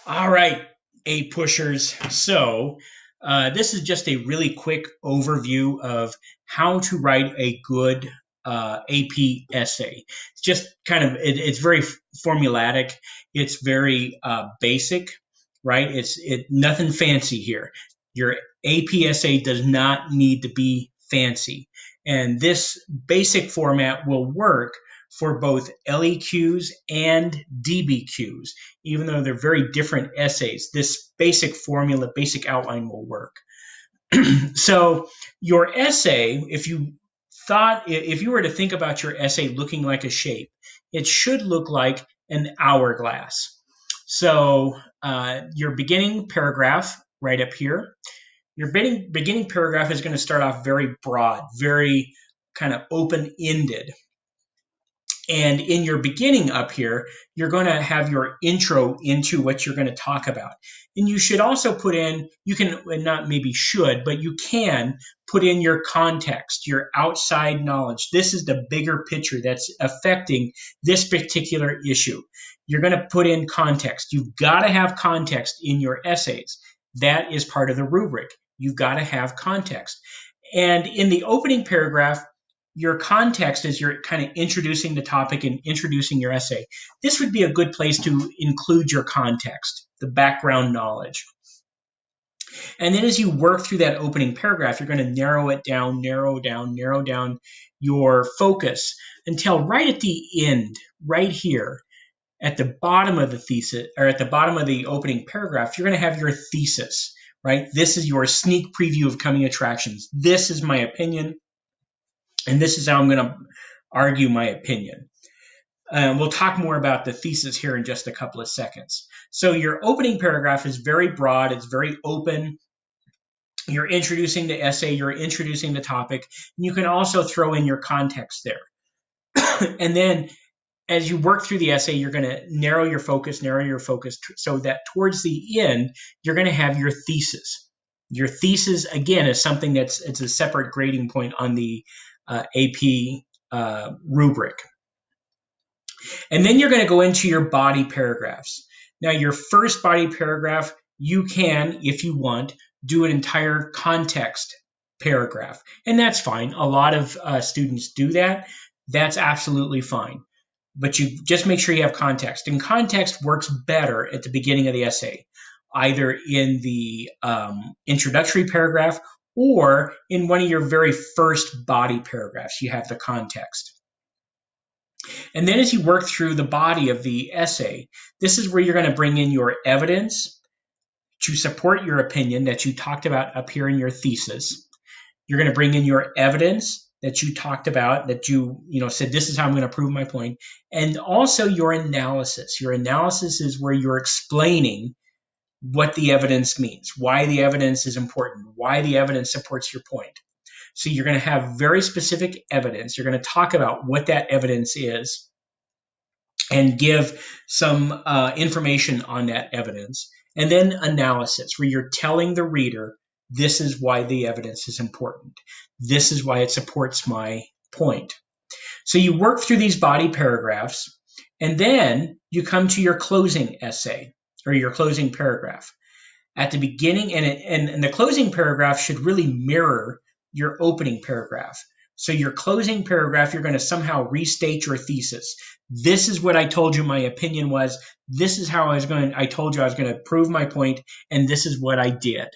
All right, A pushers. This is just a really quick overview of how to write a good AP essay. It's just it's very formulatic. It's very basic, right? It's nothing fancy here. Your AP essay does not need to be fancy, and this basic format will work for both LEQs and DBQs even though they're very different essays, this basic formula, basic outline will work. So your essay, if you were to think about your essay looking like a shape, it should look like an hourglass. So your beginning paragraph right up here, your beginning paragraph is going to start off very broad, very kind of open-ended. And in your beginning up here, you're going to have your intro into what you're going to talk about. And you should also put in, you can, not maybe should, but you can put in your context, your outside knowledge. This is the bigger picture that's affecting this particular issue. You're going to put in context. You've got to have context in your essays. That is part of the rubric. You've got to have context. And in the opening paragraph, your context as you're kind of introducing the topic and introducing your essay, this would be a good place to include your context, the background knowledge. And then as you work through that opening paragraph, you're going to narrow it down, narrow down your focus until right at the end, right here, at the bottom of the thesis, or at the bottom of the opening paragraph, you're going to have your thesis, right? This is your sneak preview of coming attractions. This is my opinion. And this is how I'm going to argue my opinion. We'll talk more about the thesis here in just a couple of seconds. So your opening paragraph is very broad. It's very open. You're introducing the essay. You're introducing the topic. And you can also throw in your context there. And then as you work through the essay, you're going to narrow your focus so that towards the end, you're going to have your thesis. Your thesis, again, is something it's a separate grading point on the AP rubric. And then you're going to go into your body paragraphs. Now, your first body paragraph, you can, if you want, do an entire context paragraph. And that's fine. A lot of students do that. That's absolutely fine. But you just make sure you have context. And context works better at the beginning of the essay, either in the introductory paragraph or in one of your very first body paragraphs, you have the context. And then as you work through the body of the essay, this is where you're going to bring in your evidence to support your opinion that you talked about up here in your thesis. You're going to bring in your evidence that you talked about, that you said, this is how I'm going to prove my point. And also your analysis. Your analysis is where you're explaining what the evidence means, why the evidence is important, why the evidence supports your point. So you're going to have very specific evidence. You're going to talk about what that evidence is and give some information on that evidence. And then analysis, where you're telling the reader, this is why the evidence is important. This is why it supports my point. So you work through these body paragraphs, and then you come to your closing essay or your closing paragraph. At the beginning, and the closing paragraph should really mirror your opening paragraph. So your closing paragraph, you're going to somehow restate your thesis. This is what I told you my opinion was. This is how I told you I was going to prove my point, and this is what I did.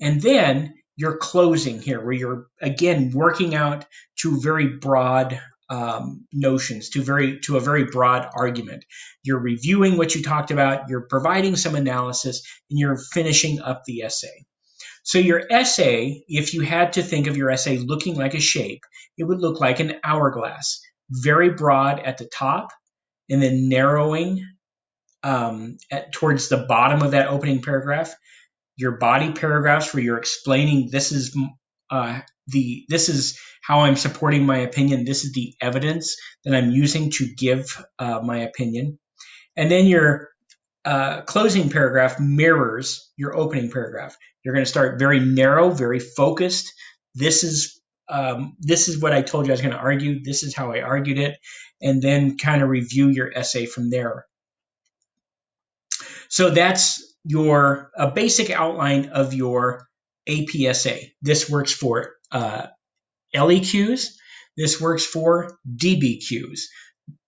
And then your closing here, where you're again working out to very broad notions, to a very broad argument. You're reviewing what you talked about, you're providing some analysis, and you're finishing up the essay. So your essay, if you had to think of your essay looking like a shape, it would look like an hourglass, very broad at the top, and then narrowing towards the bottom of that opening paragraph. Your body paragraphs where you're explaining this is how I'm supporting my opinion. This is the evidence that I'm using to give my opinion. And then your closing paragraph mirrors your opening paragraph. You're going to start very narrow, very focused. This is what I told you I was going to argue. This is how I argued it, and then kind of review your essay from there. So that's your a basic outline of your APSA. This works for LEQs. This works for DBQs.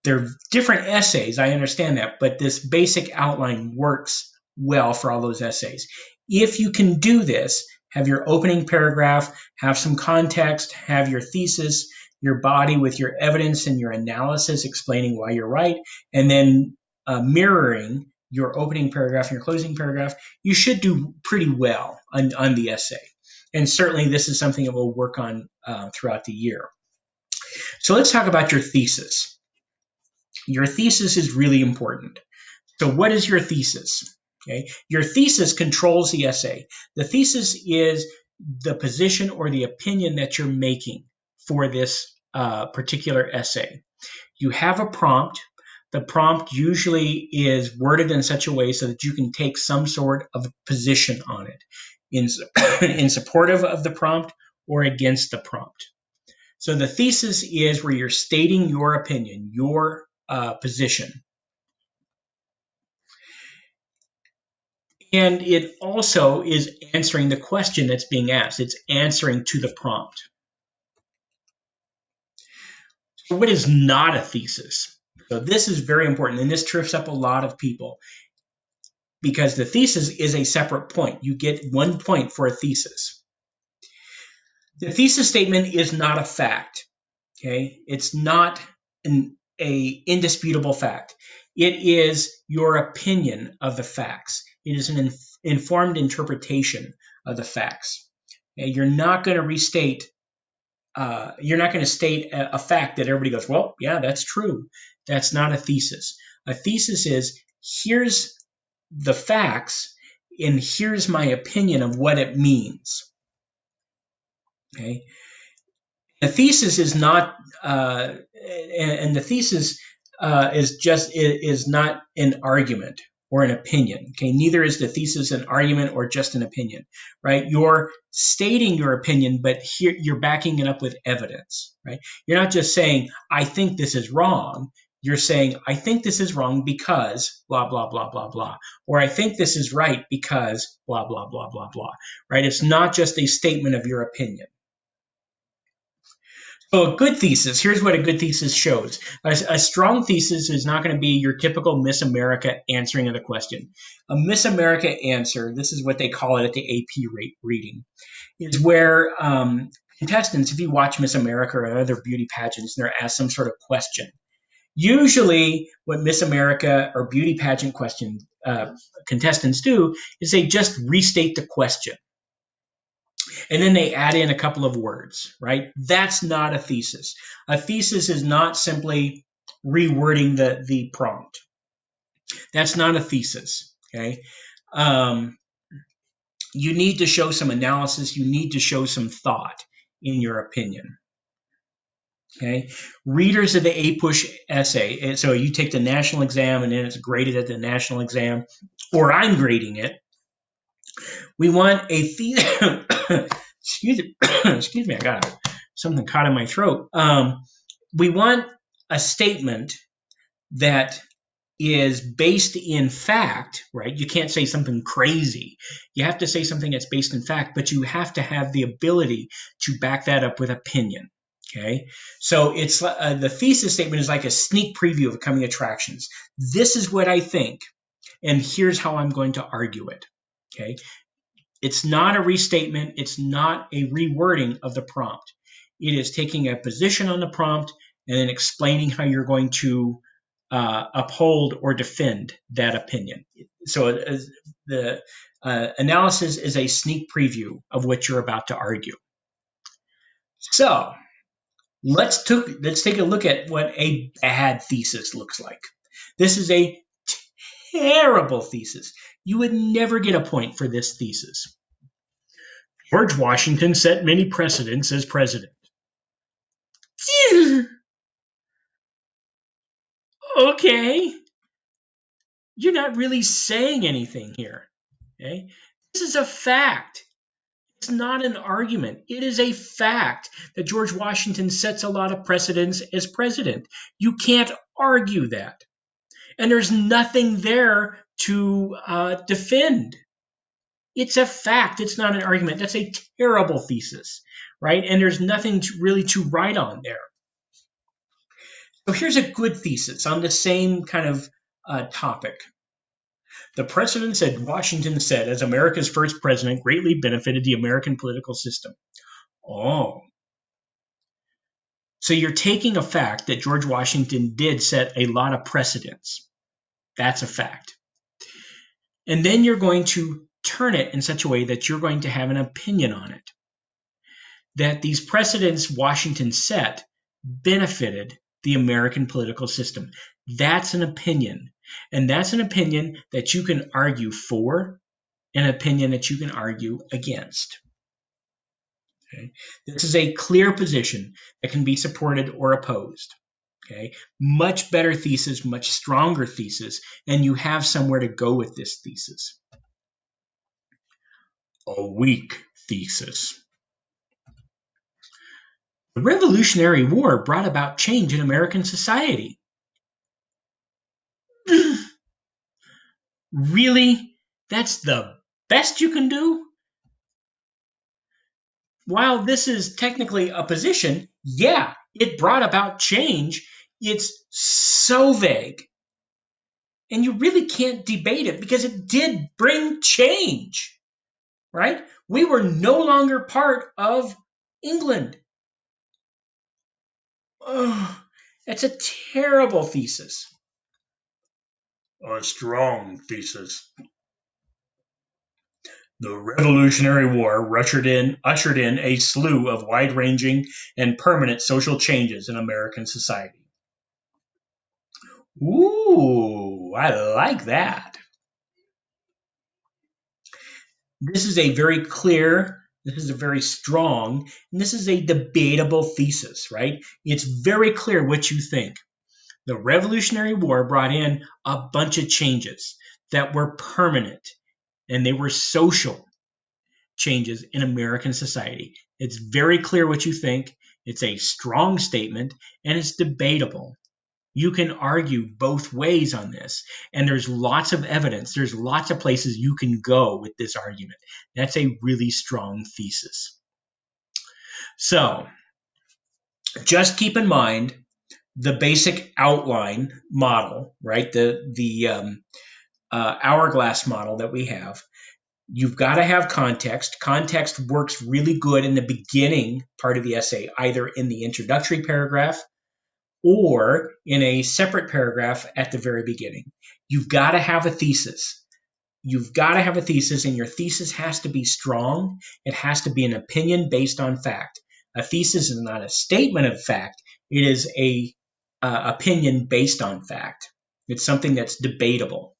They're different essays, I understand that, but this basic outline works well for all those essays. If you can do this, have your opening paragraph, have some context, have your thesis, your body with your evidence and your analysis explaining why you're right, and then mirroring your opening paragraph and your closing paragraph, you should do pretty well on the essay. And certainly this is something that we'll work on throughout the year. So let's talk about your thesis. Your thesis is really important. So what is your thesis? Okay, your thesis controls the essay. The thesis is the position or the opinion that you're making for this particular essay. You have a prompt. The prompt usually is worded in such a way so that you can take some sort of position on it in support of the prompt or against the prompt. So the thesis is where you're stating your opinion, your position. And it also is answering the question that's being asked. It's answering to the prompt. So what is not a thesis? So this is very important, and this trips up a lot of people because the thesis is a separate point. You get 1 point for a thesis. The thesis statement is not a fact. Okay, it's not a indisputable fact. It is your opinion of the facts. It is an informed interpretation of the facts. Okay? You're not going to restate. You're not going to state a fact that everybody goes, well, yeah, that's true. That's not a thesis. A thesis is here's the facts and here's my opinion of what it means. Okay. The thesis is not, and the thesis is not an argument or an opinion. Okay, neither is the thesis an argument or just an opinion, right? You're stating your opinion, but here you're backing it up with evidence, right? You're not just saying I think this is wrong. You're saying I think this is wrong because blah blah blah blah blah, or I think this is right because blah blah blah blah blah, right? It's not just a statement of your opinion. So a good thesis, here's what a good thesis shows. A strong thesis is not going to be your typical Miss America answering of the question. A Miss America answer, this is what they call it at the AP reading, is where contestants, if you watch Miss America or other beauty pageants, they're asked some sort of question. Usually what Miss America or beauty pageant contestants do is they just restate the question. And then they add in a couple of words, right? That's not a thesis. A thesis is not simply rewording the prompt. That's not a thesis, okay? You need to show some analysis. You need to show some thought in your opinion, okay? Readers of the APUSH essay, so you take the national exam and then it's graded at the national exam, or I'm grading it. We want a thesis. Excuse me, I got something caught in my throat. We want a statement that is based in fact, right? You can't say something crazy. You have to say something that's based in fact, but you have to have the ability to back that up with opinion. Okay, so it's the thesis statement is like a sneak preview of coming attractions. This is what I think, and here's how I'm going to argue it. Okay. It's not a restatement. It's not a rewording of the prompt. It is taking a position on the prompt and then explaining how you're going to uphold or defend that opinion. So the analysis is a sneak preview of what you're about to argue. So let's take a look at what a bad thesis looks like. This is a terrible thesis. You would never get a point for this thesis. George Washington set many precedents as president. Okay. You're not really saying anything here. Okay? This is a fact. It's not an argument. It is a fact that George Washington sets a lot of precedents as president. You can't argue that. And there's nothing there to defend. It's a fact. It's not an argument. That's a terrible thesis, right? And there's nothing really to write on there. So here's a good thesis on the same kind of topic. The president said, Washington said, as America's first president, greatly benefited the American political system. Oh. So you're taking a fact that George Washington did set a lot of precedents. That's a fact. And then you're going to turn it in such a way that you're going to have an opinion on it. That these precedents Washington set benefited the American political system. That's an opinion. And that's an opinion that you can argue for, an opinion that you can argue against. Okay? This is a clear position that can be supported or opposed. Okay? Much better thesis, much stronger thesis, and you have somewhere to go with this thesis. A weak thesis. The Revolutionary War brought about change in American society. Really? That's the best you can do? While this is technically a position, yeah, it brought about change. It's so vague. And you really can't debate it because it did bring change, right? We were no longer part of England. Oh, that's a terrible thesis. A strong thesis. The Revolutionary War ushered in a slew of wide-ranging and permanent social changes in American society. Ooh, I like that. This is a very clear, this is a very strong, and this is a debatable thesis, right? It's very clear what you think. The Revolutionary War brought in a bunch of changes that were permanent, and they were social changes in American society. It's very clear what you think. It's a strong statement, and it's debatable. You can argue both ways on this, and there's lots of evidence. There's lots of places you can go with this argument. That's a really strong thesis. So just keep in mind the basic outline model, right? The hourglass model that we have. You've got to have context. Context works really good in the beginning part of the essay, either in the introductory paragraph or in a separate paragraph at the very beginning. You've got to have a thesis. You've got to have a thesis, and your thesis has to be strong. It has to be an opinion based on fact. A thesis is not a statement of fact. It is a opinion based on fact. It's something that's debatable.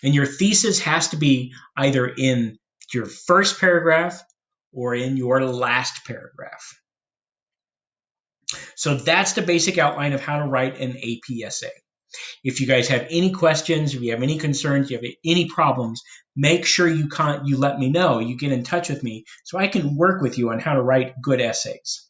And your thesis has to be either in your first paragraph or in your last paragraph. So that's the basic outline of how to write an AP essay. If you guys have any questions, if you have any concerns, you have any problems, make sure you let me know. You get in touch with me so I can work with you on how to write good essays.